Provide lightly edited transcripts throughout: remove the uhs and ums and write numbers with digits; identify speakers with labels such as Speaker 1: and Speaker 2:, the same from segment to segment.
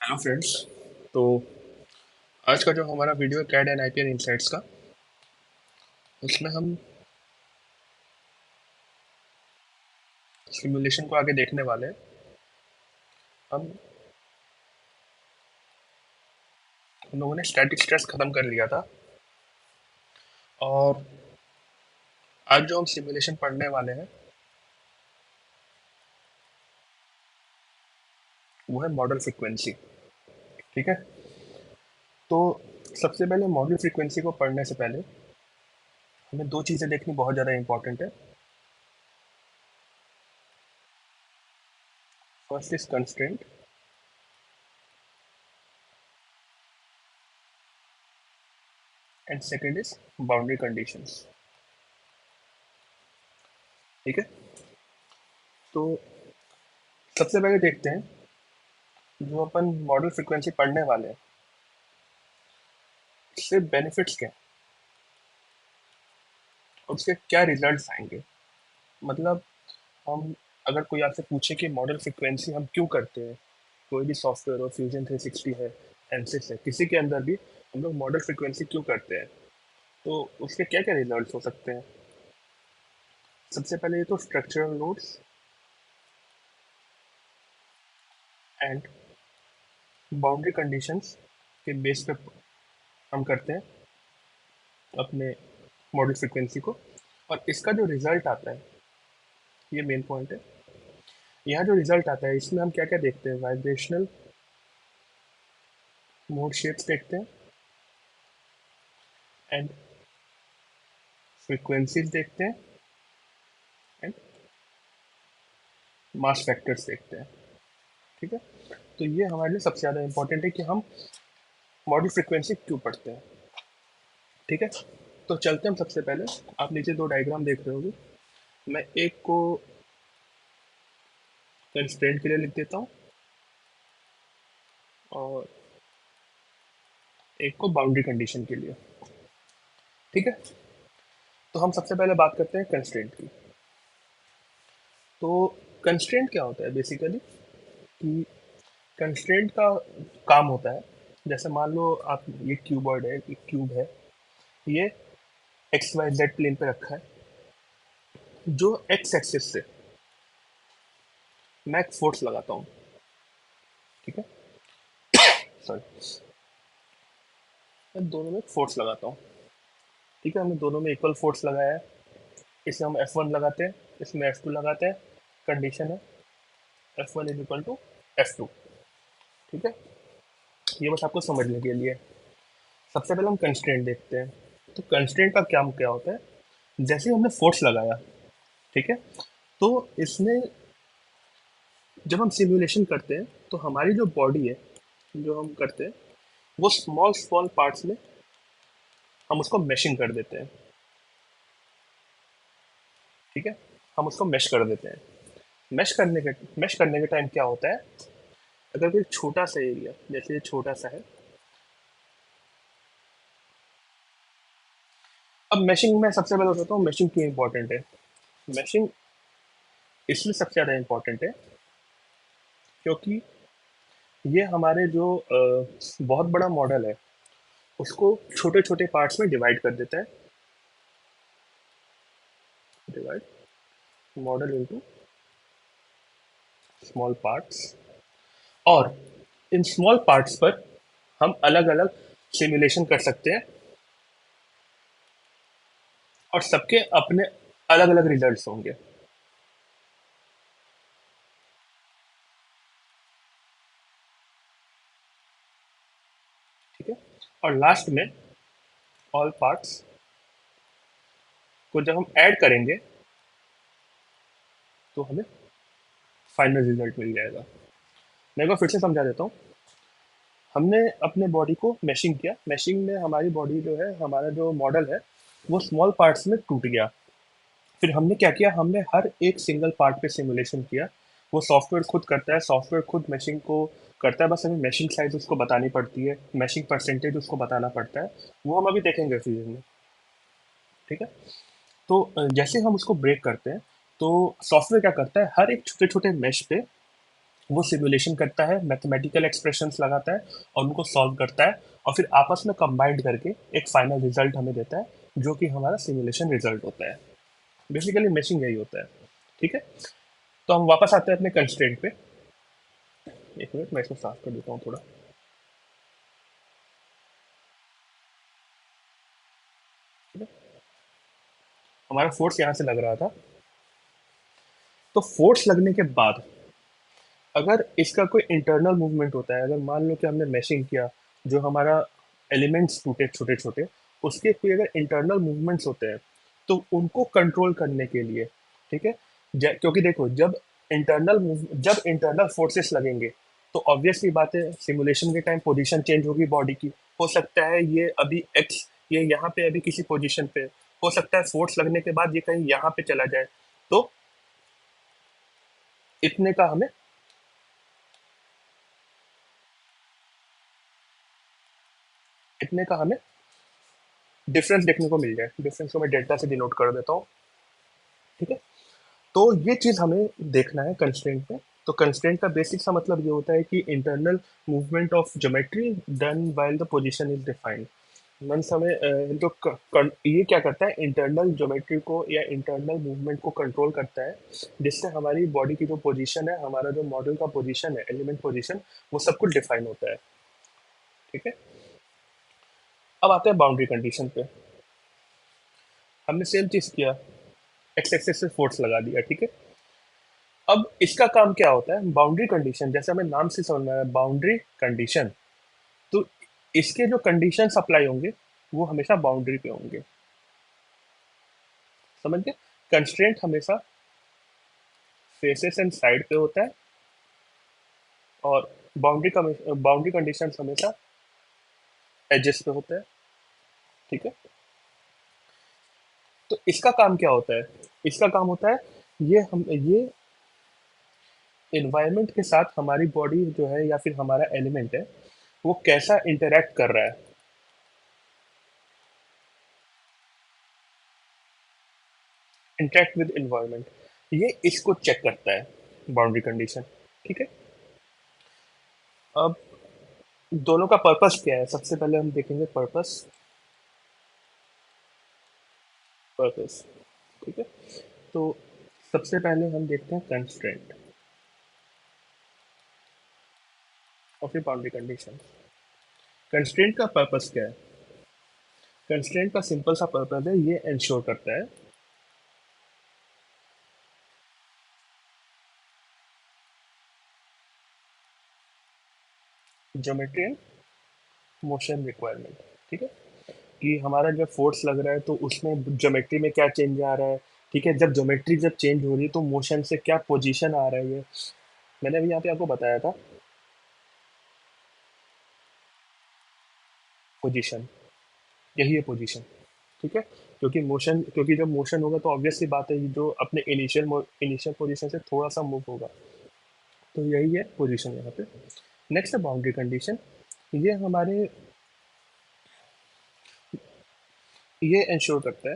Speaker 1: Hello friends. तो आज का जो हमारा वीडियो है कैड एंड आईपीएल इनसाइट्स का, उसमें हम सिमुलेशन को आगे देखने वाले हैं। हम हम लोगों ने स्टैटिक स्ट्रेस खत्म कर लिया था, और आज जो हम सिमुलेशन पढ़ने वाले हैं वो है मॉडल फ्रीक्वेंसी। ठीक है। तो सबसे पहले मॉडल फ्रीक्वेंसी को पढ़ने से पहले हमें दो चीज़ें देखनी बहुत ज़्यादा इंपॉर्टेंट है। First is constraint and second is boundary conditions. ठीक है। तो सबसे पहले देखते हैं, जो अपन मॉडल फ्रीक्वेंसी पढ़ने वाले हैं इससे बेनिफिट्स क्या हैं और उसके क्या रिजल्ट्स आएंगे। मतलब हम, अगर कोई आपसे पूछे कि मॉडल फ्रीक्वेंसी हम क्यों करते हैं, कोई भी सॉफ्टवेयर हो, फ्यूजन 360 है, एनसिस है, किसी के अंदर भी हम लोग मॉडल फ्रीक्वेंसी क्यों करते हैं, तो उसके क्या क्या रिजल्ट्स हो सकते हैं। सबसे पहले ये तो structural nodes and boundary conditions के बेस पे हम करते हैं अपने मॉडल फ्रीक्वेंसी को, और इसका जो रिजल्ट आता है ये मेन पॉइंट है। यहाँ जो रिजल्ट आता है इसमें हम क्या क्या देखते हैं, वाइब्रेशनल मोड शेप्स देखते हैं एंड फ्रीक्वेंसीज देखते हैं एंड मास फैक्टर्स देखते हैं। ठीक है। तो ये हमारे लिए सबसे ज़्यादा इंपॉर्टेंट है कि हम मॉडल फ्रीक्वेंसी क्यों पढ़ते हैं। ठीक है। तो चलते हैं हम सबसे पहले, आप नीचे दो डायग्राम देख रहे होगे, मैं एक को कंस्ट्रेंट के लिए लिख देता हूँ और एक को बाउंड्री कंडीशन के लिए। ठीक है। तो हम सबसे पहले बात करते हैं कंस्ट्रेंट की। तो कंस्ट्रेंट क्या होता है बेसिकली, कि कंस्ट्रेंट का काम होता है, जैसे मान लो आप, ये क्यूबॉइड है, एक क्यूब है, ये एक्स वाई जेड प्लेन पे रखा है, जो एक्स एक्सिस से मैं एक फोर्स लगाता हूँ। ठीक है। सॉरी, मैं दोनों में फोर्स लगाता हूँ। ठीक है, हमने दोनों में इक्वल फोर्स लगाया है, इसे हम F1 लगाते हैं, इसमें F2 लगाते हैं। कंडीशन है F1 is equal to F2। ठीक है। ये बस आपको समझने के लिए। सबसे पहले हम कंस्ट्रेंट देखते हैं। तो कंस्ट्रेंट का क्या क्या होता है, जैसे ही हमने फोर्स लगाया, ठीक है, तो इसमें जब हम सिमुलेशन करते हैं तो हमारी जो बॉडी है, जो हम करते हैं, वो स्मॉल स्मॉल पार्ट्स में हम उसको मैशिंग कर देते हैं। ठीक है। हम उसको मैश कर देते हैं। मैश करने के टाइम क्या होता है, अगर कोई छोटा सा एरिया, जैसे ये छोटा सा है, अब मैशिंग में सबसे पहले बताता हूँ मैशिंग क्यों इंपॉर्टेंट है। मैशिंग इसलिए सबसे ज़्यादा इंपॉर्टेंट है क्योंकि ये हमारे जो बहुत बड़ा मॉडल है उसको छोटे छोटे पार्ट्स में डिवाइड कर देता है। Divide model into small parts, और इन स्मॉल पार्ट्स पर हम अलग अलग सिमुलेशन कर सकते हैं, और सबके अपने अलग अलग रिजल्ट्स होंगे। ठीक है। और लास्ट में ऑल पार्ट्स को जब हम ऐड करेंगे तो हमें फाइनल रिजल्ट मिल जाएगा। मैं एक बार फिर से समझा देता हूँ। हमने अपने बॉडी को मैशिंग किया, मैशिंग में हमारी बॉडी जो है, हमारा जो मॉडल है, वो स्मॉल पार्ट्स में टूट गया। फिर हमने क्या किया, हमने हर एक सिंगल पार्ट पे सिमुलेशन किया। वो सॉफ्टवेयर खुद करता है, सॉफ्टवेयर खुद मैशिंग को करता है, बस हमें मैशिंग साइज उसको बतानी पड़ती है, मैशिंग परसेंटेज उसको बताना पड़ता है। वो हम अभी देखेंगे फ्यूजन में। ठीक है। तो जैसे हम उसको ब्रेक करते हैं, तो सॉफ्टवेयर क्या करता है, हर एक छोटे छोटे मैश पे वो सिमुलेशन करता है, मैथमेटिकल एक्सप्रेशंस लगाता है और उनको सॉल्व करता है, और फिर आपस में कंबाइंड करके एक फाइनल रिजल्ट हमें देता है, जो कि हमारा सिमुलेशन रिजल्ट होता है। बेसिकली मैशिंग यही होता है। ठीक है, तो हम वापस आते हैं अपने कंस्ट्रेंट पे। एक मिनट, मैं इसको साफ कर देता हूँ थोड़ा। ठीक है, हमारा फोर्स यहाँ से लग रहा था। तो फोर्स लगने के बाद अगर इसका कोई इंटरनल मूवमेंट होता है, अगर मान लो कि हमने मैशिंग किया, जो हमारा एलिमेंट्स टूटे छोटे छोटे, उसके कोई अगर इंटरनल मूवमेंट्स होते हैं, तो उनको कंट्रोल करने के लिए, ठीक है, क्योंकि देखो, जब इंटरनल फोर्सेस लगेंगे, तो ऑब्वियसली बात है, सिमुलेशन के टाइम पोजीशन चेंज होगी बॉडी की। हो सकता है ये अभी एक्स, ये यहाँ पे अभी किसी पोजीशन पे, हो सकता है फोर्स लगने के बाद ये कहीं यहाँ पे चला जाए। तो इतने का हमें इतने का हमें डिफरेंस देखने को मिल जाए। डिफरेंस को मैं डेल्टा से डिनोट कर देता हूँ। ठीक है, तो ये चीज हमें देखना है कंस्ट्रेंट में। तो कंस्ट्रेंट का बेसिक सा मतलब ये होता है कि internal movement of geometry done while the position is defined. Means हमें ये क्या करता है, इंटरनल ज्योमेट्री को या इंटरनल मूवमेंट को कंट्रोल करता है, जिससे हमारी बॉडी की जो पोजीशन है, हमारा जो मॉडल का पोजीशन है, एलिमेंट पोजीशन, वो सब कुछ डिफाइन होता है। ठीक है, अब आते हैं बाउंड्री कंडीशन पे। हमने सेम चीज किया, एक्स एक्सेस से फोर्स लगा दिया। ठीक है, अब इसका काम क्या होता है, बाउंड्री कंडीशन, जैसे हमें नाम से समझ में आया बाउंड्री कंडीशन। तो इसके जो कंडीशन अप्लाई होंगे, वो हमेशा बाउंड्री पे होंगे। समझ गए, कंस्ट्रेंट हमेशा फेसेस एंड साइड पे होता है, और बाउंड्री कंडीशन हमेशा एजेस पे होता है। ठीक है, तो इसका काम क्या होता है, इसका काम होता है, ये इन्वायरमेंट के साथ हमारी बॉडी जो है या फिर हमारा एलिमेंट है, वो कैसा इंटरेक्ट कर रहा है। इंटरेक्ट विद इन्वायरमेंट, ये इसको चेक करता है, बाउंड्री कंडीशन। ठीक है, अब दोनों का पर्पस क्या है, सबसे पहले हम देखेंगे पर्पस। ठीक है, तो सबसे पहले हम देखते हैं कंस्ट्रेंट और फिर बाउंड्री कंडीशन। कंस्ट्रेंट का पर्पस क्या है, कंस्ट्रेंट का सिंपल सा पर्पस है, ये इंश्योर करता है ज्योमेट्री एंड मोशन रिक्वायरमेंट। ठीक है, कि हमारा जब फोर्स लग रहा है तो उसमें ज्योमेट्री में क्या चेंज आ रहा है। ठीक है, जब ज्योमेट्री जब चेंज हो रही है तो मोशन से क्या पोजीशन आ रहा है। ये मैंने अभी यहाँ पे आपको बताया था, पोजीशन, यही है पोजीशन। ठीक है, क्योंकि जब मोशन होगा तो ऑब्वियसली बात है, ये जो अपने इनिशियल पोजीशन से थोड़ा सा मूव होगा। तो यही है पोजीशन यहाँ पे। नेक्स्ट है बाउंड्री कंडीशन। ये हमारे ये इंश्योर करता है,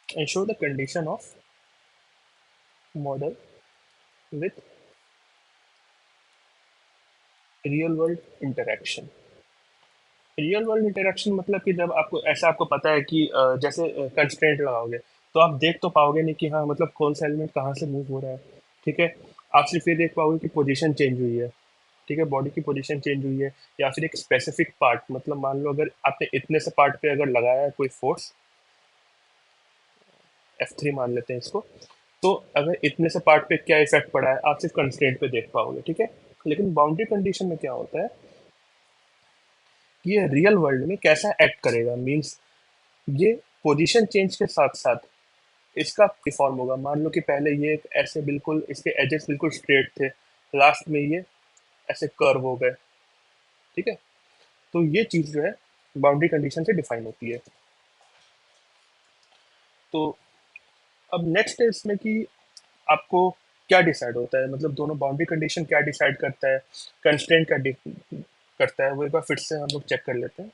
Speaker 1: ensure the condition of model with real world interaction. Real world interaction मतलब कि जब आपको पता है कि जैसे कंस्ट्रेंट लगाओगे, तो आप देख तो पाओगे नहीं कि हाँ मतलब कौन सा एलिमेंट कहाँ से मूव हो रहा है। ठीक है, आप सिर्फ ये देख पाओगे कि पोजीशन चेंज हुई है। ठीक है, बॉडी की पोजीशन चेंज हुई है, या फिर एक स्पेसिफिक पार्ट, मतलब मान लो अगर आपने इतने से पार्ट पे अगर लगाया है कोई फोर्स, F3 मान लेते हैं इसको, तो अगर इतने से पार्ट पे क्या इफेक्ट पड़ा है, आप सिर्फ कंस्ट्रेंट पे देख पाओगे। ठीक है, लेकिन बाउंड्री कंडीशन में क्या होता है कि ये रियल वर्ल्ड में कैसा एक्ट करेगा, मीन्स ये पोजीशन चेंज के साथ साथ इसका फॉर्म होगा। मान लो कि पहले ये एक ऐसे बिल्कुल इसके एजेस बिल्कुल स्ट्रेट थे, लास्ट में ये ऐसे कर्व हो गए। ठीक है, तो ये चीज जो है बाउंड्री कंडीशन से डिफाइन होती है। तो अब नेक्स्ट है इसमें कि आपको क्या डिसाइड होता है, मतलब दोनों बाउंड्री कंडीशन क्या डिसाइड करता है, कंस्ट्रेंट क्या करता है, वो एक बार फिर से हम लोग चेक कर लेते हैं।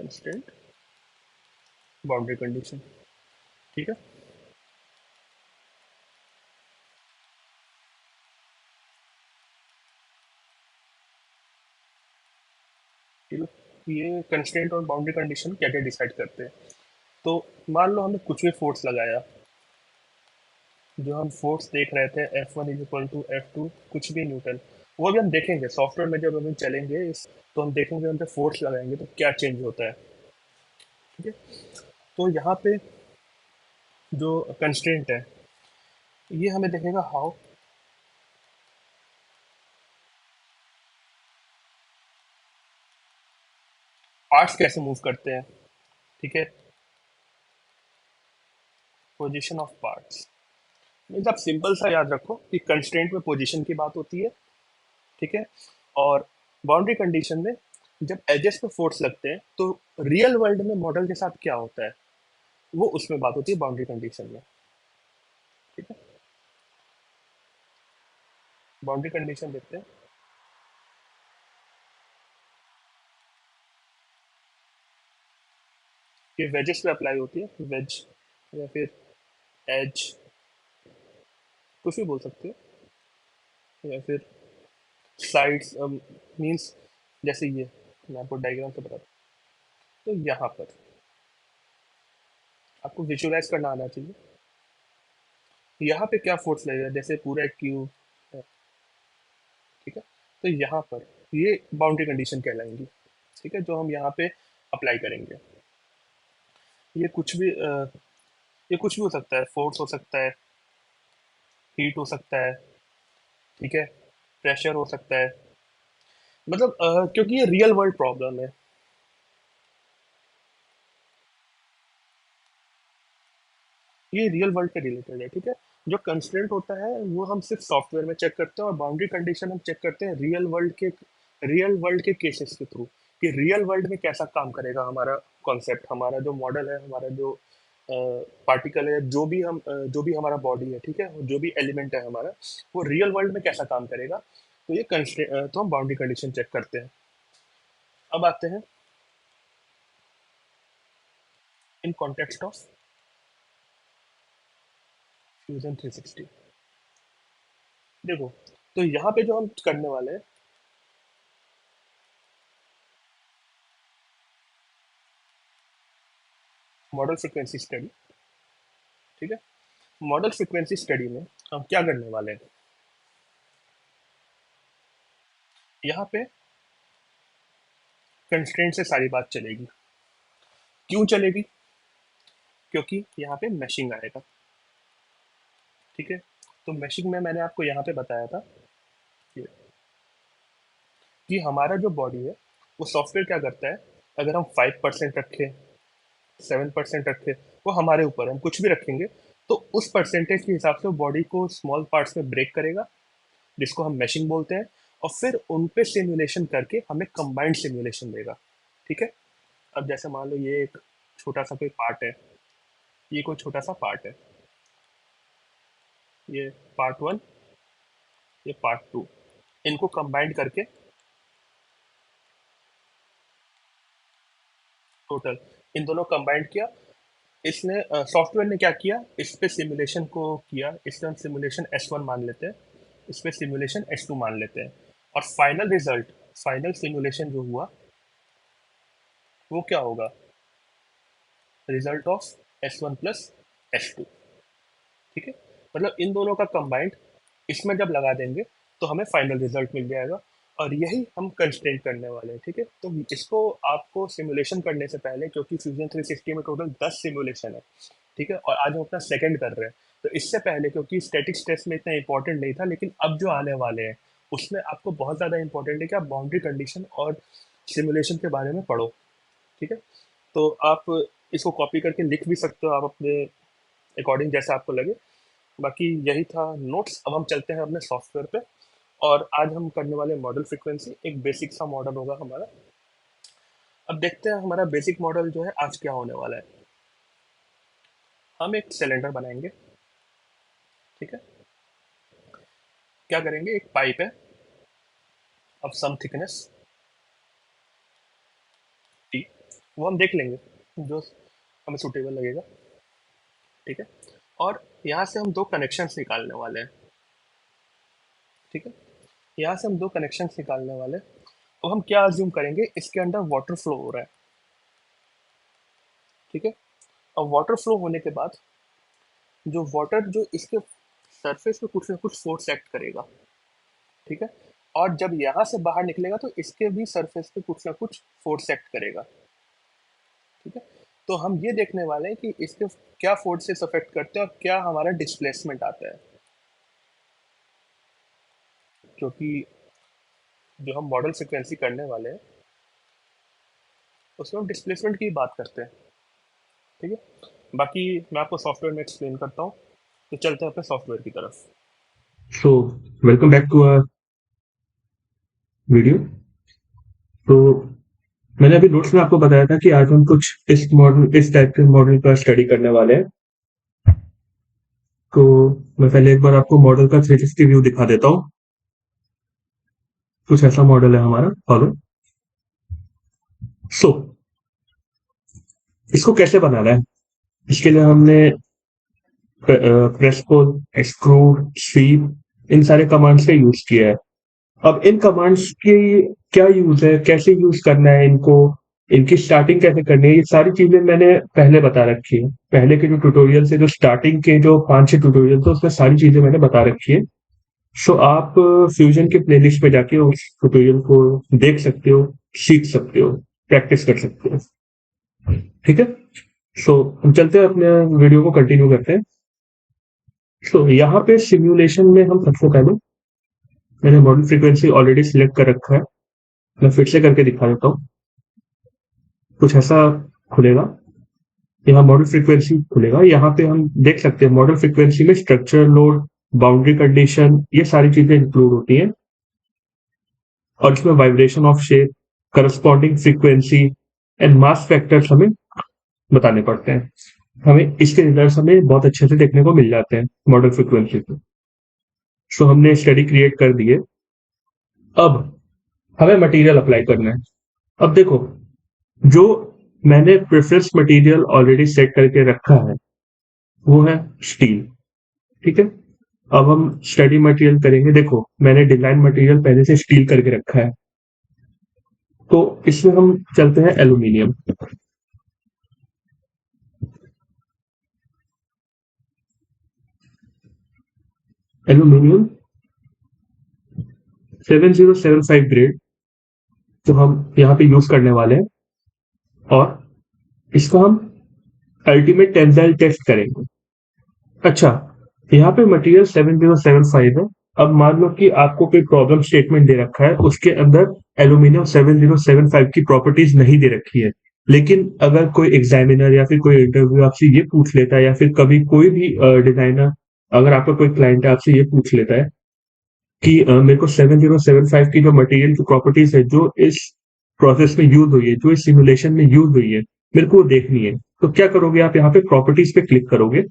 Speaker 1: कंस्ट्रेंट बाउंड्री कंडीशन, ठीक है। ठीक है, ये कंस्ट्रेंट और बाउंड्री कंडीशन क्या क्या डिसाइड करते हैं। तो मान लो हमने कुछ भी फोर्स लगाया, जो हम फोर्स देख रहे थे F1 is equal to F2 कुछ भी न्यूटन, वो भी हम देखेंगे सॉफ्टवेयर में जब हम चलेंगे इस, तो हम देखेंगे हम जब फोर्स लगाएंगे तो क्या चेंज होता है, ठीक है। तो यहाँ पे जो कंस्ट्रेंट है ये हमें देखेगा हाउ पार्ट्स कैसे मूव करते हैं, ठीक है। पोजीशन ऑफ पार्ट्स मीन्स आप सिंपल सा याद रखो कि कंस्ट्रेंट में पोजीशन की बात होती है, ठीक है। और बाउंड्री कंडीशन में जब एजेस पे फोर्स लगते हैं तो रियल वर्ल्ड में मॉडल के साथ क्या होता है वो उसमें बात होती है बाउंड्री कंडीशन में, ठीक है। बाउंड्री कंडीशन देखते हैं। ये वेजेस पे अप्लाई होती है, वेज या फिर एज, कुछ भी बोल सकते हो, या फिर साइड्स मींस जैसे ये, मैं आपको डायग्राम से बताता हूँ। तो यहाँ पर आपको विजुअलाइज करना आना चाहिए, यहाँ पे क्या फोर्स लगेगा, जैसे पूरा एक क्यूब है, ठीक है। तो यहाँ पर ये बाउंड्री कंडीशन कहलाएंगी, ठीक है, जो हम यहाँ पे अप्लाई करेंगे। ये कुछ भी ये कुछ भी हो सकता है, फोर्स हो सकता है, हीट हो सकता है, ठीक है, प्रेशर हो सकता है, मतलब क्योंकि ये रियल वर्ल्ड प्रॉब्लम है। ये रियल वर्ल्ड के रिलेटेड है, ठीक है। जो कंस्ट्रेंट होता है वो हम सिर्फ सॉफ्टवेयर में चेक करते हैं और बाउंड्री कंडीशन हम चेक करते हैं रियल वर्ल्ड के केसेस के थ्रू, कि रियल वर्ल्ड में कैसा काम करेगा हमारा कॉन्सेप्ट, हमारा जो मॉडल है, हमारा जो पार्टिकल है, जो भी हमारा बॉडी है, ठीक है, जो भी एलिमेंट है हमारा, वो रियल वर्ल्ड में कैसा काम करेगा। तो ये कंस्ट्रेंट, तो हम बाउंड्री कंडीशन चेक करते हैं। अब आते हैं इन कॉन्टेक्स्ट ऑफ फ्यूजन 360। देखो, तो यहाँ पे जो हम करने वाले हैं, मॉडल फ्रिक्वेंसी स्टडी, ठीक है। मॉडल फ्रिक्वेंसी स्टडी में हम क्या करने वाले हैं, यहाँ पे कंस्ट्रेंट से सारी बात चलेगी। क्यों चलेगी, क्योंकि यहाँ पे मैशिंग आएगा, ठीक है। तो मैशिंग में मैंने आपको यहाँ पे बताया था कि कि हमारा जो बॉडी है वो सॉफ्टवेयर क्या करता है, अगर हम 5% रखें, 7% रखें, वो हमारे ऊपर है, हम कुछ भी रखेंगे तो उस परसेंटेज के हिसाब से वो बॉडी को स्मॉल पार्ट्स में ब्रेक करेगा, जिसको हम मैशिंग बोलते हैं, और फिर उन पे सिमुलेशन करके हमें कंबाइंड सिमुलेशन देगा, ठीक है। अब जैसे मान लो ये एक छोटा सा कोई पार्ट है, ये कोई छोटा सा पार्ट है, ये पार्ट वन, ये पार्ट टू, इनको कंबाइंड करके टोटल इन दोनों कंबाइंड किया। इसने सॉफ्टवेयर ने क्या किया, इस पे सिमुलेशन को किया, इससे हम सिमुलेशन S1 मान लेते हैं, इस पे सिमुलेशन S2 मान लेते हैं, और फाइनल रिजल्ट, फाइनल सिमुलेशन जो हुआ वो क्या होगा, result of S1 plus S2, ठीक है। मतलब इन दोनों का कंबाइंड इसमें जब लगा देंगे तो हमें फाइनल रिजल्ट मिल जाएगा, और यही हम कंस्ट्रेंट करने वाले हैं, ठीक है। तो इसको आपको सिमुलेशन करने से पहले, क्योंकि फ्यूजन 360 में टोटल 10 सिमुलेशन है, ठीक है, और आज हम अपना सेकंड कर रहे हैं, तो इससे पहले क्योंकि स्टैटिक स्ट्रेस में इतना इंपॉर्टेंट नहीं था, लेकिन अब जो आने वाले हैं उसमें आपको बहुत ज़्यादा इंपॉर्टेंट है कि आप बाउंड्री कंडीशन और सिमुलेशन के बारे में पढ़ो, ठीक है। तो आप इसको कॉपी करके लिख भी सकते हो आप अपने अकॉर्डिंग जैसा आपको लगे। बाकी यही था नोट्स, अब हम चलते हैं अपने सॉफ्टवेयर पे, और आज हम करने वाले मॉडल फ्रीक्वेंसी, एक बेसिक सा मॉडल होगा हमारा। अब देखते हैं हमारा बेसिक मॉडल जो है आज क्या होने वाला है। हम एक सिलेंडर बनाएंगे, ठीक है। क्या करेंगे, एक पाइप है ऑफ सम थिकनेस टी, वो हम देख लेंगे जो हमें सूटेबल लगेगा। ठीक है, और यहाँ से हम दो कनेक्शंस निकालने वाले हैं। ठीक है, यहाँ से हम दो कनेक्शंस निकालने वाले हैं। अब हम क्या अज्यूम करेंगे, इसके अंदर वाटर फ्लो हो रहा है। ठीक है, अब वाटर फ्लो होने के बाद जो वाटर जो इसके सरफेस पे कुछ ना कुछ फोर्स एक्ट करेगा। ठीक है, और जब यहाँ से बाहर निकलेगा तो इसके भी सरफेस पे कुछ ना कुछ फोर्स एक्ट करेगा। ठीक है, तो हम ये देखने वाले हैं कि इसके क्या फोर्सेस अफेक्ट करते हैं और क्या हमारा डिस्प्लेसमेंट आता है। क्योंकि जो हम मॉडल फ्रिक्वेंसी करने वाले हैं उसमें हम डिस्प्लेसमेंट की बात करते हैं। ठीक है, बाकी मैं आपको सॉफ्टवेयर में एक्सप्लेन करता हूँ, तो चलते हैं अपने सॉफ्टवेयर की तरफ।
Speaker 2: So welcome back to our video. तो मैंने अभी नोट्स में आपको बताया था कि आज हम कुछ इस टाइप के मॉडल का स्टडी करने वाले हैं। तो मैं पहले एक बार आपको मॉडल का 360 व्यू दिखा देता हूँ। कुछ ऐसा मॉडल है हमारा। फॉलो। सो इसको कैसे बनाना है, इसके लिए हमने प्रेस पुल, एक्सट्रूड, स्वीप इन सारे कमांड्स का यूज किया है। अब इन कमांड्स की क्या यूज है, कैसे यूज करना है इनको, इनकी स्टार्टिंग कैसे करनी है, ये सारी चीजें मैंने पहले बता रखी है। पहले के जो ट्यूटोरियल से, जो स्टार्टिंग के जो 5-6 ट्यूटोरियल थे, उसमें सारी चीजें मैंने बता रखी है। सो आप फ्यूजन के प्लेलिस्ट पे जाके उस ट्यूटोरियल को देख सकते हो, सीख सकते हो, प्रैक्टिस कर सकते हो। ठीक है, सो हम चलते हैं, अपने वीडियो को कंटिन्यू करते हैं। सो यहाँ पे सिमुलेशन में हम सबसे पहले, मैंने मॉडल फ्रीक्वेंसी ऑलरेडी सिलेक्ट कर रखा है, मैं फिर से करके दिखा देता हूँ। कुछ ऐसा खुलेगा, यहाँ मॉडल फ्रीक्वेंसी खुलेगा। यहाँ पे हम देख सकते हैं मॉडल फ्रीक्वेंसी में स्ट्रक्चर, लोड, बाउंड्री कंडीशन, ये सारी चीजें इंक्लूड होती हैं। और इसमें vibration of shape, corresponding frequency and mass factors हमें बताने पड़ते हैं। हमें इसके रिजल्ट हमें बहुत अच्छे से देखने को मिल जाते हैं मॉडल फ्रीक्वेंसी पे। सो हमने स्टडी क्रिएट कर दिए। अब हमें मटेरियल अप्लाई करना है। अब देखो, जो मैंने प्रेफरेंस मटेरियल ऑलरेडी सेट करके रखा है वो है स्टील। ठीक है, अब हम स्टडी मटेरियल करेंगे। देखो, मैंने डिजाइन मटेरियल पहले से स्टील करके रखा है, तो इसमें हम चलते हैं एल्यूमिनियम। एल्यूमिनियम 7075 ग्रेड तो हम यहाँ पे यूज करने वाले हैं, और इसको हम अल्टीमेट टेंसाइल टेस्ट करेंगे। अच्छा, यहाँ पे मटेरियल 7075 है। अब मान लो कि आपको कोई प्रॉब्लम स्टेटमेंट दे रखा है, उसके अंदर एल्यूमिनियम 7075 की प्रॉपर्टीज नहीं दे रखी है, लेकिन अगर कोई एग्जामिनर या फिर कोई इंटरव्यू आपसे ये पूछ लेता है, या फिर कभी कोई भी डिजाइनर, अगर आपका कोई क्लाइंट है आपसे ये पूछ लेता है कि मेरे को 7075 की जो मटेरियल की प्रॉपर्टीज है, जो इस प्रोसेस में यूज हुई है, जो इस सिमुलेशन में यूज हुई है, मेरे को वो देखनी है, तो क्या करोगे आप, यहाँ पे प्रॉपर्टीज पे क्लिक करोगे।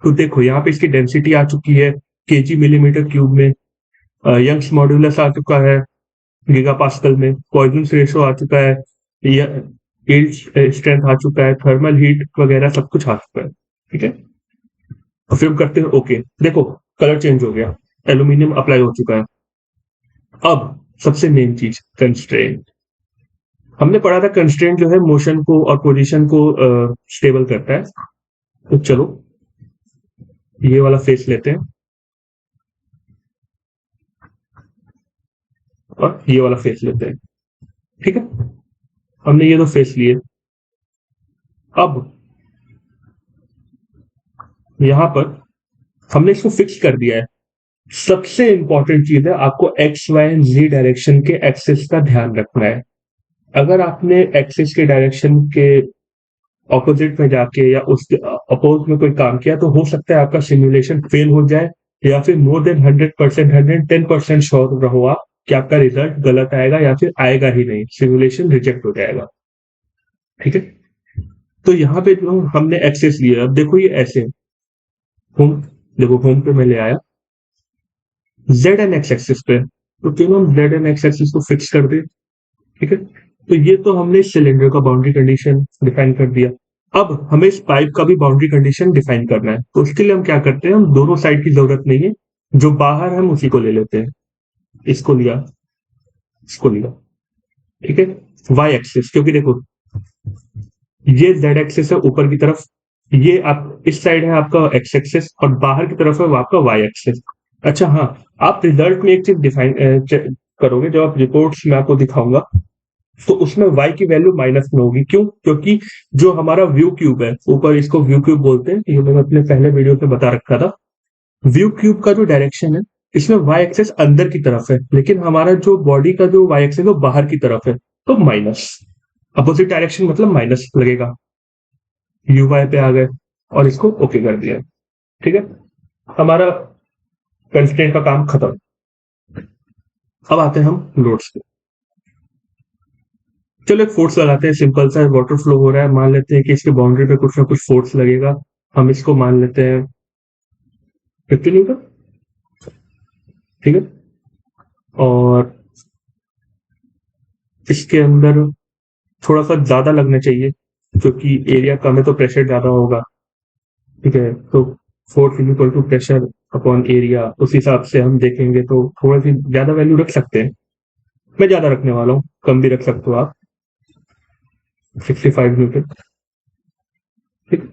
Speaker 2: तो देखो, यहाँ पे इसकी डेंसिटी आ चुकी है केजी मिलीमीटर क्यूब में, यंग्स मॉड्यूलस आ चुका है गीगा पास्कल में, पॉइजन रेशो आ चुका है, यील्ड स्ट्रेंथ आ चुका है, थर्मल हीट वगैरह सब कुछ आ चुका है। ठीक है, और फिर हम करते हैं ओके। देखो, कलर चेंज हो गया, एल्यूमिनियम अप्लाई हो चुका है। अब सबसे मेन चीज, कंस्ट्रेंट। हमने पढ़ा था कंस्ट्रेंट जो है मोशन को और पोजीशन को स्टेबल करता है। तो चलो ये वाला फेस लेते हैं, और ये वाला फेस लेते हैं। ठीक है, हमने ये दो फेस लिए। अब यहां पर हमने इसको फिक्स कर दिया है। सबसे इंपॉर्टेंट चीज है, आपको X Y and Z direction के एक्सिस का ध्यान रखना है। अगर आपने एक्सिस के डायरेक्शन के ऑपोजिट में जाके या उसके अपोज में कोई काम किया, तो हो सकता है आपका सिमुलेशन फेल हो जाए, या फिर मोर देन 100%, 110% श्योर रहो आप कि आपका रिजल्ट गलत आएगा, या फिर आएगा ही नहीं, सिमुलेशन रिजेक्ट हो जाएगा। ठीक है, तो यहाँ पे जो हमने एक्सेस लिया, अब देखो ये ऐसे होम, देखो होम पे मैं ले आया जेड एंड एक्स एक्सिस पे, तो तीनों जेड एंड एक्स एक्सिस को फिक्स कर दे। ठीक है, तो ये तो हमने सिलेंडर का बाउंड्री कंडीशन डिफाइन कर दिया। अब हमें इस पाइप का भी बाउंड्री कंडीशन डिफाइन करना है, तो उसके लिए हम क्या करते हैं, हम दोनों साइड की जरूरत नहीं है, जो बाहर है हम उसी को ले लेते हैं। इसको लिया, इसको लिया, ठीक है। वाई एक्सिस, क्योंकि देखो ये जेड एक्सिस है ऊपर की तरफ, ये आप इस साइड है आपका एक्स एक्सिस, और बाहर की तरफ है वो आपका वाई एक्सिस। अच्छा हाँ, आप रिजल्ट में एक चीज डिफाइन करोगे, जब आप रिपोर्ट्स में आपको दिखाऊंगा, तो उसमें y की वैल्यू माइनस में होगी। क्यों? क्योंकि जो हमारा व्यू क्यूब है ऊपर, इसको व्यू क्यूब बोलते हैं, ये मैंने अपने पहले वीडियो पे बता रखा था। व्यू क्यूब का जो डायरेक्शन है, इसमें y एक्सेस अंदर की तरफ है, लेकिन हमारा जो बॉडी का जो y एक्सेस है वो बाहर की तरफ है, तो माइनस। अपोजिट डायरेक्शन मतलब माइनस लगेगा। यू वाई पे आ गए और इसको ओके कर दिया, ठीक है। हमारा कंस्ट्रेंट का काम खत्म। अब आते हैं हम लोड्स पे। चलो एक फोर्स लगाते हैं, सिंपल सा वाटर फ्लो हो रहा है, मान लेते हैं कि इसके बाउंड्री पे कुछ ना कुछ फोर्स लगेगा। हम इसको मान लेते हैं 50 न्यूटन, ठीक है। और इसके अंदर थोड़ा सा ज्यादा लगना चाहिए, क्योंकि एरिया कम है तो प्रेशर ज्यादा होगा, ठीक है। तो force is equal to pressure upon area, उस हिसाब से हम देखेंगे तो थोड़ी सी ज्यादा वैल्यू रख सकते हैं। मैं ज्यादा रखने वाला हूँ, कम भी रख सकते हो आप, 65 न्यूटन, ठीक।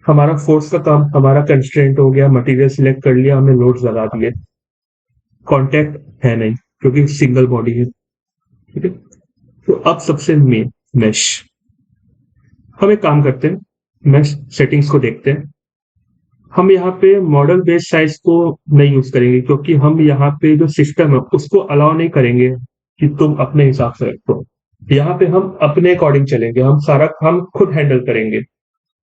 Speaker 2: हमारा फोर्स का काम, हमारा कंस्ट्रेंट हो गया, मटेरियल सिलेक्ट कर लिया, हमने लोड्स लगा दिए, कांटेक्ट है नहीं क्योंकि सिंगल बॉडी है, ठीक है। तो अब सबसे मेन मैश, हम एक काम करते हैं, मैश सेटिंग्स को देखते हैं। हम यहाँ पे मॉडल बेस्ड साइज को नहीं यूज करेंगे, क्योंकि हम यहाँ पे जो सिस्टम है उसको अलाउ नहीं करेंगे कि तुम अपने हिसाब से रखो। यहाँ पे हम अपने अकॉर्डिंग चलेंगे, हम सारा हम खुद हैंडल करेंगे।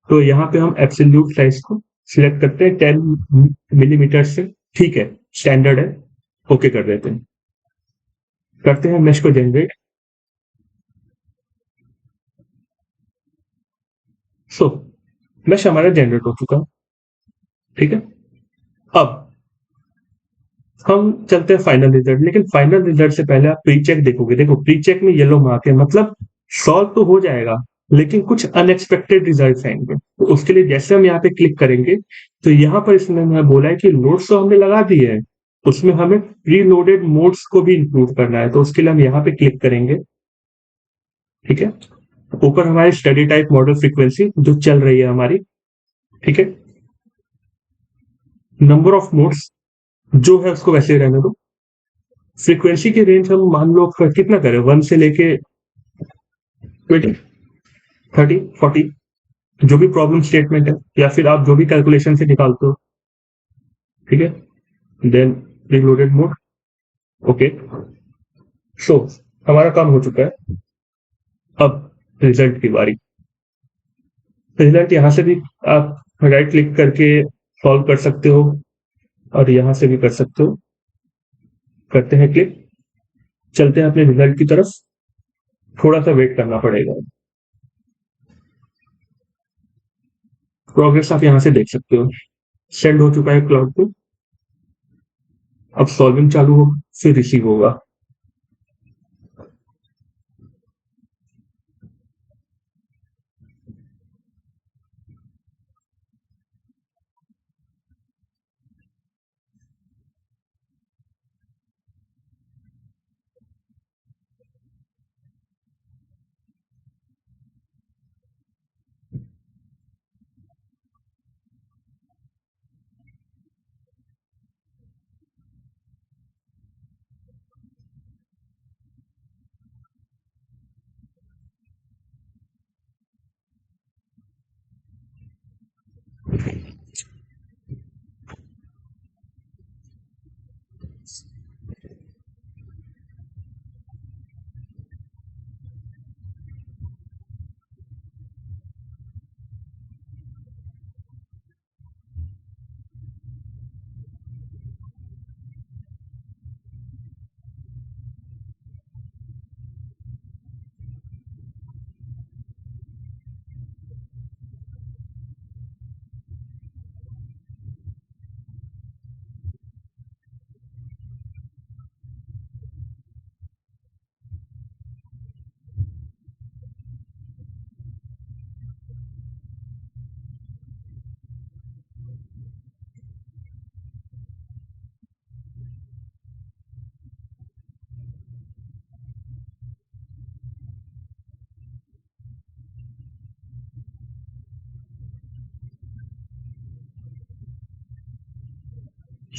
Speaker 2: तो यहाँ पे हम एब्सोल्यूट साइज को सिलेक्ट करते हैं 10 मिलीमीटर से, ठीक है, स्टैंडर्ड है, ओके कर देते हैं। करते हैं मैश को जनरेट। सो मैश हमारा जनरेट हो चुका, ठीक है। अब हम चलते हैं फाइनल रिजल्ट, लेकिन फाइनल रिजल्ट से पहले आप प्री चेक देखोगे। देखो प्री चेक में येलो मार्क है, मतलब सॉल्व तो हो जाएगा, लेकिन कुछ अनएक्सपेक्टेड रिजल्ट आएंगे। तो उसके लिए जैसे हम यहाँ पे क्लिक करेंगे, तो यहाँ पर इसमें मैं बोला है कि लोड्स तो हमने लगा दिए हैं, उसमें हमें प्री लोडेड मोड्स को भी इंक्लूड करना है। तो उसके लिए हम यहाँ पे क्लिक करेंगे, ठीक है। ऊपर हमारी स्टडी टाइप मॉडल फ्रीक्वेंसी जो चल रही है हमारी, ठीक है। नंबर ऑफ मोड्स जो है उसको वैसे ही रहने दो। फ्रीक्वेंसी की रेंज हम मान लो कितना करें, 1 से लेके 20, 30, 40, जो भी प्रॉब्लम स्टेटमेंट है, या फिर आप जो भी कैलकुलेशन से निकालते हो, ठीक है। Then preloaded mode, okay. So हमारा काम हो चुका है। अब रिजल्ट की बारी। रिजल्ट यहां से भी आप राइट क्लिक करके सॉल्व कर सकते हो, और यहां से भी कर सकते हो। करते हैं क्लिक, चलते हैं अपने रिजल्ट की तरफ। थोड़ा सा वेट करना पड़ेगा। प्रोग्रेस आप यहां से देख सकते हो, सेंड हो चुका है क्लाउड पे। अब सॉल्विंग चालू हो, फिर रिसीव होगा।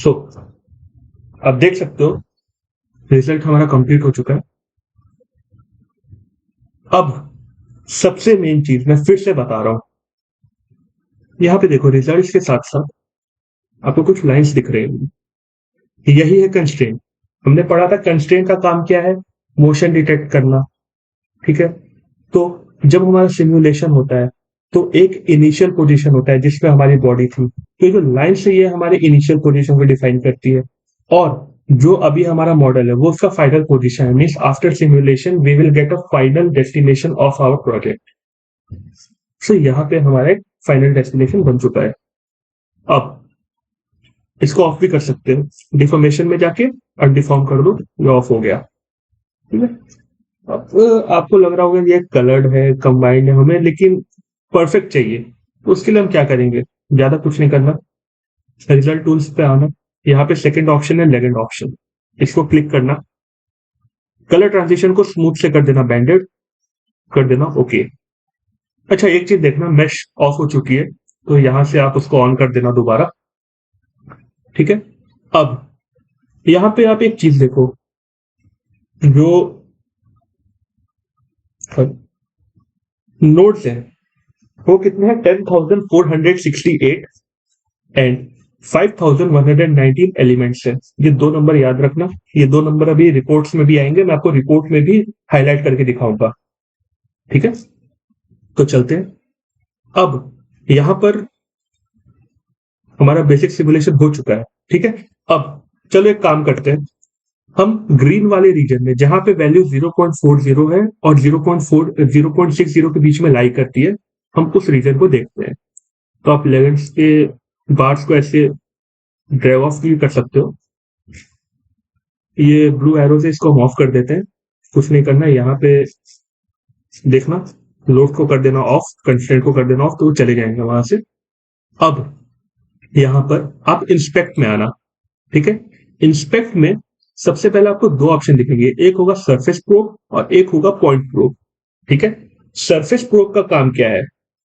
Speaker 2: सो आप देख सकते हो रिजल्ट हमारा कंप्लीट हो चुका है। अब सबसे मेन चीज मैं फिर से बता रहा हूं, यहाँ पे देखो रिजल्ट के साथ साथ आपको कुछ लाइंस दिख रहे हैं, यही है कंस्ट्रेंट। हमने पढ़ा था कंस्ट्रेंट का काम क्या है, मोशन डिटेक्ट करना, ठीक है। तो जब हमारा सिमुलेशन होता है तो एक इनिशियल पोजीशन होता है जिसमें हमारी बॉडी थी, तो जो लाइन से ये हमारे इनिशियल पोजीशन को डिफाइन करती है, और जो अभी हमारा मॉडल है वो उसका फाइनल पोजीशन है। Means after simulation we will get a final destination of our project. So यहाँ पे हमारा एक फाइनल डेस्टिनेशन बन चुका है। अब इसको ऑफ भी कर सकते हो, डिफॉर्मेशन में जाके अनडिफॉर्म कर दो, ये ऑफ हो गया, ठीक है। अब आपको लग रहा होगा ये कलर्ड है, कंबाइंड है हमें, लेकिन परफेक्ट चाहिए, तो उसके लिए हम क्या करेंगे, ज्यादा कुछ नहीं करना, रिजल्ट टूल्स पे आना, यहाँ पे सेकंड ऑप्शन है लेजेंड ऑप्शन, इसको क्लिक करना, कलर ट्रांजिशन को स्मूथ से कर देना, बैंडेड कर देना, ओके। अच्छा एक चीज देखना, मेश ऑफ हो चुकी है, तो यहां से आप उसको ऑन कर देना दोबारा, ठीक है। अब यहाँ पे आप एक चीज देखो, जो नोड्स हैं वो कितने हैं, 10,468 एंड 5,119 एलिमेंट्स है। ये दो नंबर याद रखना, ये दो नंबर अभी रिपोर्ट्स में भी आएंगे, मैं आपको रिपोर्ट में भी हाईलाइट करके दिखाऊंगा, ठीक है। तो चलते हैं, अब यहां पर हमारा बेसिक सिमुलेशन हो चुका है, ठीक है। अब चलो एक काम करते हैं, हम ग्रीन वाले रीजन में जहां पे वैल्यू 0.40 है और 0.60 के बीच में लाई करती है, हम उस रीजन को देखते हैं। तो आप लेवेंट्स के बार्स को ऐसे ड्रैग ऑफ भी कर सकते हो, ये ब्लू एरो से इसको हम ऑफ कर देते हैं, कुछ नहीं करना, यहाँ पे देखना, लोड को कर देना ऑफ, कंस्ट्रेंट को कर देना ऑफ, तो वो चले जाएंगे वहां से। अब यहाँ पर आप इंस्पेक्ट में आना, ठीक है। इंस्पेक्ट में सबसे पहले आपको दो ऑप्शन दिखेंगे, एक होगा सरफेस प्रोब और एक होगा पॉइंट प्रोब, ठीक है। सरफेस प्रोब का काम क्या है,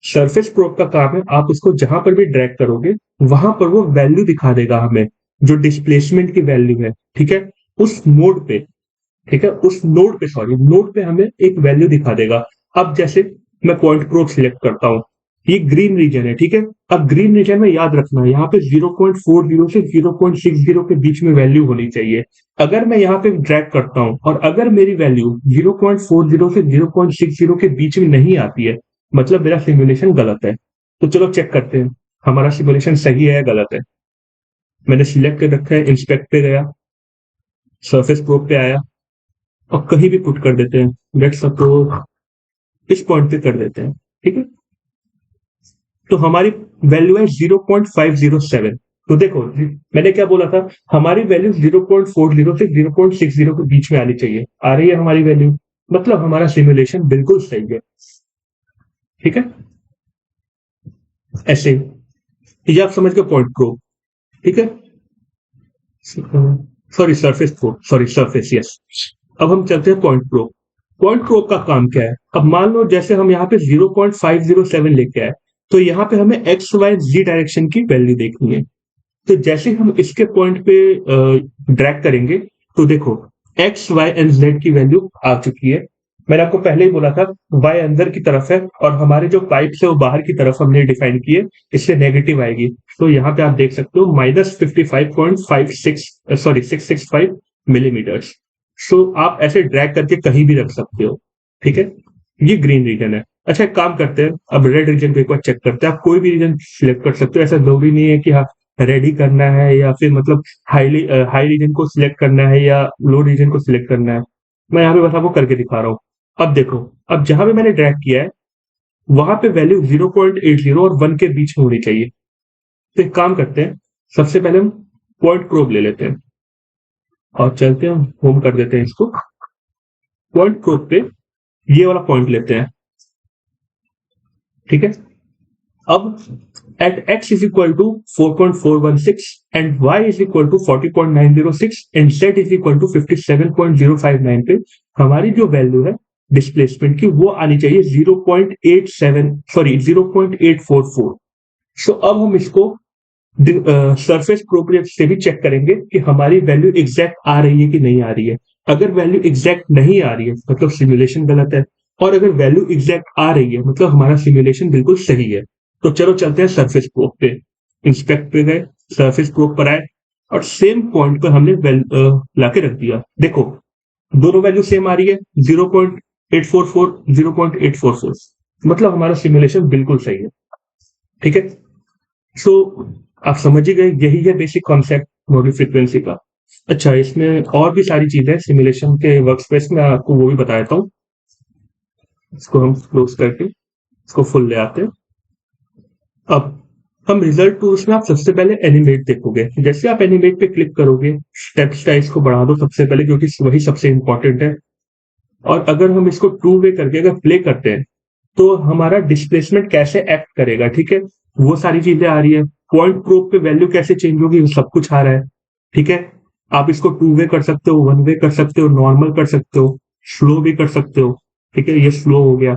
Speaker 2: सरफेस प्रोब का काम है आप उसको जहां पर भी ड्रैग करोगे वहां पर वो वैल्यू दिखा देगा हमें, जो डिस्प्लेसमेंट की वैल्यू है, ठीक है, उस नोड पे, ठीक है, उस नोड पे, सॉरी नोड पे हमें एक वैल्यू दिखा देगा। अब जैसे मैं पॉइंट प्रोब सिलेक्ट करता हूं, ये ग्रीन रीजन है, ठीक है। अब ग्रीन रीजन में याद रखना यहाँ पे 0.40 से 0.60 के बीच में वैल्यू होनी चाहिए। अगर मैं यहाँ पे ड्रैग करता हूं और अगर मेरी वैल्यू 0.40 से 0.60 के बीच में नहीं आती है, मतलब मेरा सिमुलेशन गलत है। तो चलो चेक करते हैं हमारा सिमुलेशन सही है या गलत है। मैंने सिलेक्ट कर रखा है, इंस्पेक्ट पे गया, सरफेस प्रोब पे आया, और कहीं भी पुट कर देते हैं, लेट्स सपोज इस पॉइंट पे कर देते हैं, ठीक है। तो हमारी वैल्यू है 0.507। तो देखो मैंने क्या बोला था, हमारी वैल्यू 0.40 से 0.60 के बीच में आनी चाहिए, आ रही है हमारी वैल्यू, मतलब हमारा सिमुलेशन बिल्कुल सही है, ठीक है। ऐसे ही ये आप समझ गए पॉइंट प्रोब, ठीक है, sorry surface probe, sorry surface, yes. अब हम चलते हैं पॉइंट प्रोब। पॉइंट प्रोब का काम क्या है, अब मान लो जैसे हम यहाँ पे 0.507 लेके आए, तो यहाँ पे हमें एक्स वाई जी डायरेक्शन की वैल्यू देखनी है। तो जैसे हम इसके पॉइंट पे ड्रैग करेंगे, तो देखो एक्स वाई एंड जेड की वैल्यू आ चुकी है। मैंने आपको पहले ही बोला था वाई अंदर की तरफ है और हमारे जो पाइप्स है वो बाहर की तरफ हमने डिफाइन किए, इससे नेगेटिव आएगी। तो यहाँ पे आप देख सकते हो -55.56 सॉरी 665 मिलीमीटर्स। सो आप ऐसे ड्रैग करके कहीं भी रख सकते हो, ठीक है। ये ग्रीन रीजन है। अच्छा एक काम करते हैं, अब रेड रीजन को एक बार चेक करते हैं। आप कोई भी रीजन सिलेक्ट कर सकते हो, ऐसा जरूरी नहीं है कि हाँ रेड ही करना है या फिर मतलब हाई रीजन को सिलेक्ट करना है या लो रीजन को सिलेक्ट करना है। मैं यहाँ पे बस आपको करके दिखा रहा हूँ। अब देखो, अब जहां पे मैंने ड्रैग किया है वहां पे वैल्यू 0.80 और 1 के बीच में होनी चाहिए। तो एक काम करते हैं, सबसे पहले हम पॉइंट प्रोब ले लेते हैं और चलते हैं, होम कर देते हैं इसको। पॉइंट प्रोब पे ये वाला पॉइंट लेते हैं, ठीक है। अब at x is equal to 4.416 and y is equal to 40.906 and z is equal to 57.059 पे हमारी जो वैल्यू है डिस्प्लेसमेंट की वो आनी चाहिए 0.87 सॉरी 0.844। सो अब हम इसको सरफेस प्रोब से भी चेक करेंगे कि हमारी वैल्यू एग्जैक्ट आ रही है कि नहीं आ रही है। अगर वैल्यू एग्जैक्ट नहीं आ रही है मतलब सिमुलेशन गलत है, और अगर वैल्यू एग्जैक्ट आ रही है मतलब हमारा सिमुलेशन बिल्कुल सही है। तो चलो चलते हैं सरफेस प्रोब पे। इंस्पेक्ट पे गए, सरफेस प्रोब पर आए, और सेम पॉइंट पर हमने लाके रख दिया। देखो दोनों वैल्यू सेम आ रही है, 0.844, 0.844, मतलब हमारा सिमुलेशन बिल्कुल सही है। ठीक है, सो आप समझ ही गए, यही है बेसिक कॉन्सेप्ट मॉड्यूल फ्रीक्वेंसी का। अच्छा, इसमें और भी सारी चीजें सिमुलेशन के वर्क स्पेस में, आपको वो भी बता देता हूँ। इसको हम क्लोज करके इसको फुल ले आते हैं। अब हम रिजल्ट टूल्स में आप सबसे पहले एनिमेट देखोगे। जैसे आप एनिमेट पे क्लिक करोगे, स्टेप साइज को बढ़ा दो सबसे पहले, क्योंकि वही सबसे इंपॉर्टेंट है। और अगर हम इसको टू वे करके अगर प्ले करते हैं तो हमारा डिस्प्लेसमेंट कैसे एक्ट करेगा, ठीक है, वो सारी चीजें आ रही है। पॉइंट प्रोब पे वैल्यू कैसे चेंज होगी, वो सब कुछ आ रहा है। ठीक है, आप इसको टू वे कर सकते हो, वन वे कर सकते हो, नॉर्मल कर सकते हो, स्लो भी कर सकते हो। ठीक है, ये स्लो हो गया।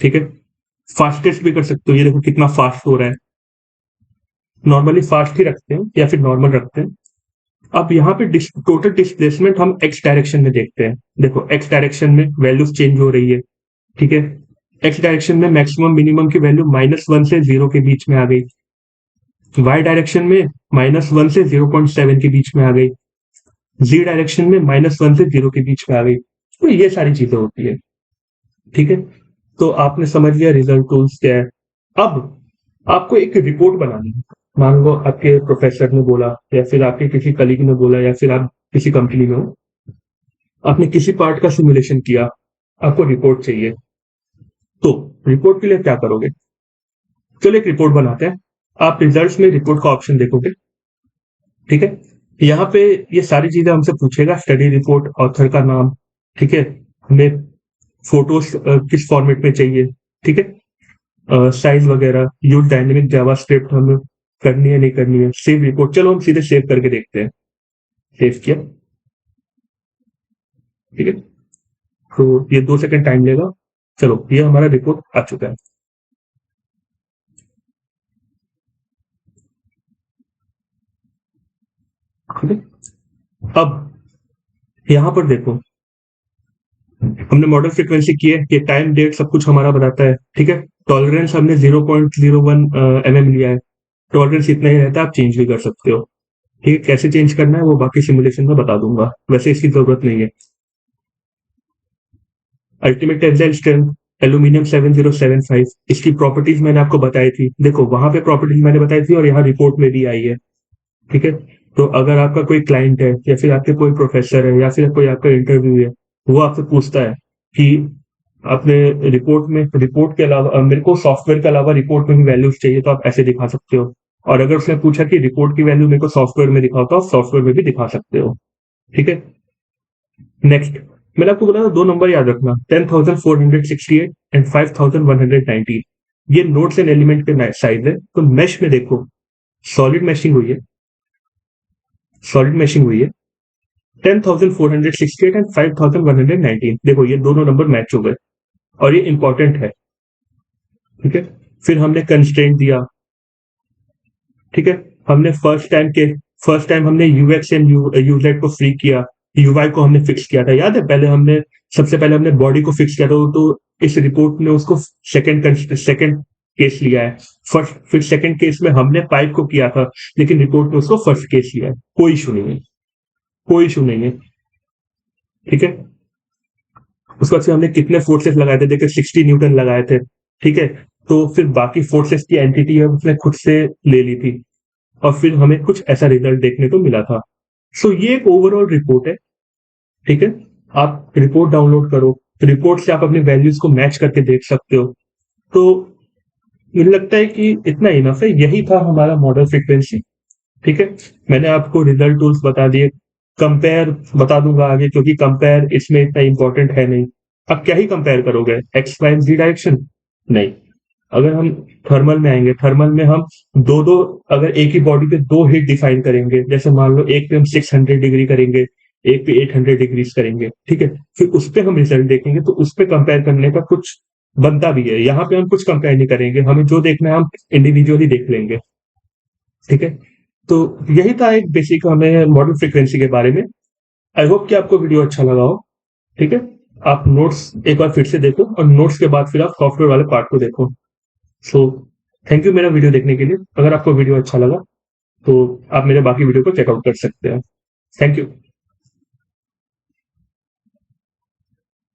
Speaker 2: ठीक है, फास्टेस्ट भी कर सकते हो, ये देखो कितना फास्ट हो रहा है। नॉर्मली फास्ट ही रखते हैं या फिर नॉर्मल रखते हैं। अब यहाँ पे टोटल डिस्प्लेसमेंट हम एक्स डायरेक्शन में देखते हैं। देखो एक्स डायरेक्शन में वैल्यूज चेंज हो रही है। ठीक है, एक्स डायरेक्शन में मैक्सिमम मिनिमम की वैल्यू -1 से 0 के बीच में आ गई। वाई डायरेक्शन में -1 से 0.7 के बीच में आ गई। जी डायरेक्शन में -1 से 0 के बीच में आ गई। तो ये सारी चीजें होती है। ठीक है, तो आपने समझ लिया रिजल्ट टूल्स क्या है। अब आपको एक रिपोर्ट बनानी है। मान लो आपके प्रोफेसर ने बोला, या फिर आपके किसी कलीग ने बोला, या फिर आप किसी कंपनी में हो, आपने किसी पार्ट का सिमुलेशन किया, आपको रिपोर्ट चाहिए। तो रिपोर्ट के लिए क्या करोगे? चलो एक रिपोर्ट बनाते हैं। आप रिजल्ट्स में रिपोर्ट का ऑप्शन देखोगे। ठीक है, यहाँ पे ये सारी चीजें हमसे पूछेगा, स्टडी रिपोर्ट, ऑथर का नाम, ठीक है, हमें फोटोज किस फॉर्मेट में चाहिए, ठीक है, साइज वगैरह, यूज डायनेमिक जावास्क्रिप्ट हमें करनी है नहीं करनी है, सेव रिपोर्ट। चलो हम सीधे सेव करके देखते हैं। सेव किया, ठीक है, तो ये 2 सेकंड टाइम लेगा। चलो ये हमारा रिपोर्ट आ चुका है। ठीक है, अब यहां पर देखो हमने मॉडल फ्रीक्वेंसी की है, ये टाइम डेट सब कुछ हमारा बताता है। ठीक है, टॉलरेंस हमने 0.01 mm लिया है। टॉलरेंस इतना ही रहता है, आप चेंज भी कर सकते हो। ठीक है, कैसे चेंज करना है वो बाकी सिमुलेशन में बता दूंगा, वैसे इसकी जरूरत नहीं है। अल्टीमेट टेंसाइल स्ट्रेंथ एल्यूमिनियम 7075, इसकी प्रॉपर्टीज मैंने आपको बताई थी। देखो वहां पे प्रॉपर्टीज मैंने बताई थी और यहाँ रिपोर्ट में भी आई है। ठीक है, तो अगर आपका कोई क्लाइंट है, या फिर आपके कोई प्रोफेसर है, या फिर कोई आपका इंटरव्यू है, वो आपसे पूछता है कि आपने रिपोर्ट में, रिपोर्ट के अलावा मेरे को सॉफ्टवेयर के अलावा रिपोर्ट में भी वैल्यूज चाहिए, तो आप ऐसे दिखा सकते हो। और अगर उसने पूछा कि रिपोर्ट की वैल्यू मेरे को सॉफ्टवेयर में दिखाओ, तो आप सॉफ्टवेयर में भी दिखा सकते हो। ठीक है, नेक्स्ट, मैंने आपको बोला था 2 नंबर याद रखना, 10,468 एंड 5,119। ये नोड्स एंड एलिमेंट के साइज है। तो मेश में देखो, सॉलिड मैशिंग हुई है, सॉलिड मैशिंग हुई है 10,468 एंड 5,119। देखो ये दोनों नंबर मैच हो गए, और ये इंपॉर्टेंट है। ठीक है, फिर हमने कंस्ट्रेंट दिया। ठीक है, हमने फर्स्ट टाइम हमने यूएक्स एंड यूजेड को फ्री किया, यूआई को हमने फिक्स किया था, याद है? सबसे पहले हमने बॉडी को फिक्स किया था, तो इस रिपोर्ट ने उसको सेकंड केस लिया है। फर्स्ट, फिर सेकंड केस में हमने पाइप को किया था, लेकिन रिपोर्ट ने उसको फर्स्ट केस लिया है। कोई इशू नहीं है, कोई इशू नहीं है। ठीक है, उसके बाद से हमने कितने फोर्सेस लगाए थे, देखिए 60 न्यूटन लगाए थे। ठीक है, तो फिर बाकी फोर्सेस की एंटिटी है उसने खुद से ले ली थी, और फिर हमें कुछ ऐसा रिजल्ट देखने को मिला था। सो ये एक ओवरऑल रिपोर्ट है। ठीक है, आप रिपोर्ट डाउनलोड करो, रिपोर्ट से आप अपनी वैल्यूज को मैच करके देख सकते हो। तो मुझे लगता है कि इतना इनफ है, यही था हमारा मॉडल फ्रीक्वेंसी। ठीक है, मैंने आपको रिजल्ट टूल्स बता दिए, कंपेयर बता दूंगा आगे, क्योंकि कंपेयर इसमें इतना इंपॉर्टेंट है नहीं। अब क्या ही कंपेयर करोगे, एक्स वाई जी डायरेक्शन? नहीं। अगर हम थर्मल में आएंगे, थर्मल में हम दो दो, अगर एक ही बॉडी पे दो हीट डिफाइन करेंगे, जैसे मान लो एक पे हम 600 डिग्री करेंगे, एक पे 800 डिग्रीज करेंगे, ठीक है, फिर उस पे हम रिजल्ट देखेंगे, तो उस पे कंपेयर करने का कुछ बनता भी है। यहाँ पे हम कुछ कंपेयर नहीं करेंगे, हमें जो देखना है हम इंडिविजुअली देख लेंगे। ठीक है, तो यही था एक बेसिक हमें मॉडल फ्रीक्वेंसी के बारे में। आई होप कि आपको वीडियो अच्छा लगा हो। ठीक है, आप नोट्स एक बार फिर से देखो और नोट्स के बाद फिर आप सॉफ्टवेयर वाले पार्ट को देखो। सो थैंक यू मेरा वीडियो देखने के लिए। अगर आपको वीडियो अच्छा लगा तो आप मेरे बाकी वीडियो को चेकआउट कर सकते हैं। Thank you.